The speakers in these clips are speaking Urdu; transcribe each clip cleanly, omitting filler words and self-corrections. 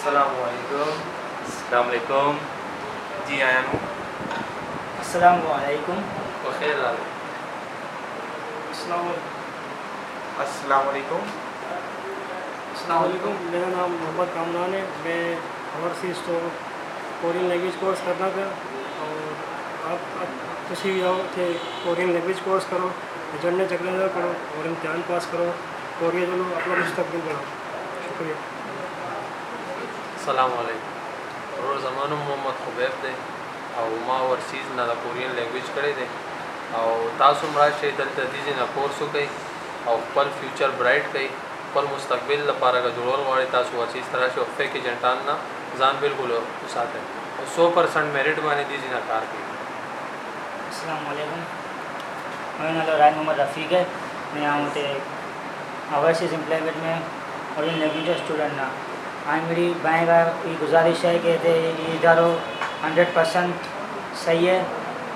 السلام علیکم. السلام علیکم. جی آیا ہوں. السلام علیکم. بخیر حال. السلام علیکم. السلام علیکم. السلام علیکم. میرا نام محمد کامران ہے. میں اوورسیز تو کورین لینگویج کورس کرنا تھا اور آپ خوشی ہو کہ کورین لینگویج کورس کرو, جڑنے چکرے کرو اور امتحان پاس کرو. کوریا چلو اپنا مستقبل بناؤ. شکریہ. السلام علیکم. ورور زمانو محمد خبیب دی او ما اوورسیز نه د کورین لینګویج کړی دی او تاسو هم راشئ دلته دې ځای نه کورس وکئ او خپل فیوچر برایټ کړئ. خپل مستقبل لپاره که جوړول غواړئ تاسو اوورسیز ته راشئ او فیک ایجنټان نه ځان بالکل وساتئ او 100% میرټ باندې دې ځای نه کار کوي. السلام علیکم. میرا نام رائے محمد رفیق ہے. میں آؤں تو اوورسیز امپلائمنٹ میں کورین لینگویج جو اسٹوڈنٹ نا آئی میری بائیں کا یہ گزارش ہے کہ یہ ادارو 100% صحیح ہے.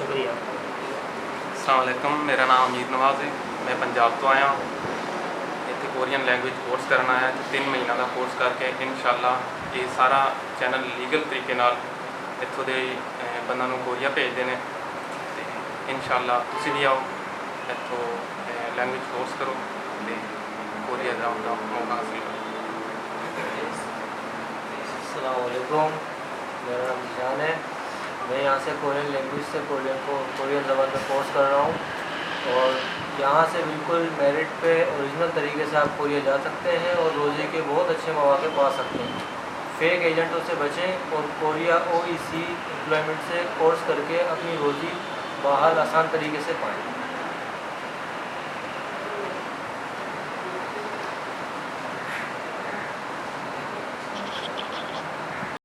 شکریہ. السلام علیکم. میرا نام امید نواز ہے. میں پنجاب تو آیا ہوں. ਇੱਥੇ ਕੋਰੀਅਨ ਲੈਂਗੁਏਜ ਕੋਰਸ ਕਰਨ ਆਇਆ. 3 ਮਹੀਨਿਆਂ ਦਾ ਕੋਰਸ ਕਰਕੇ ਇਨਸ਼ਾਅੱਲਾ ਇਹ ਸਾਰਾ ਚੈਨਲ ਲੀਗਲ ਤਰੀਕੇ ਨਾਲ ਇੱਥੋਂ ਦੇ ਬੰਦਾ ਨੂੰ ਕੋਰੀਆ ਭੇਜਦੇ ਨੇ ਤੇ ਇਨਸ਼ਾਅੱਲਾ ਤੁਸੀਂ ਵੀ ਆਓ ਇੱਥੋਂ ਲੈਂਗੁਏਜ ਕੋਰਸ ਕਰੋ ਤੇ ਕੋਰੀਆ ਜਾਣ ਦਾ ਮੌਕਾ ਹਾਸਿਲ ਕਰੋ. السلام علیکم. میرا نام جان ہے. میں یہاں سے کورین لینگویج سے کورین زبان میں کورس کر رہا ہوں اور یہاں سے بالکل میرٹ پہ اوریجنل طریقے سے آپ کوریا جا سکتے ہیں اور روزی کے بہت اچھے مواقع پا سکتے ہیں. فیک ایجنٹوں سے بچیں اور کوریا OEC امپلائمنٹ سے کورس کر کے اپنی روزی باہر آسان طریقے سے پائیں.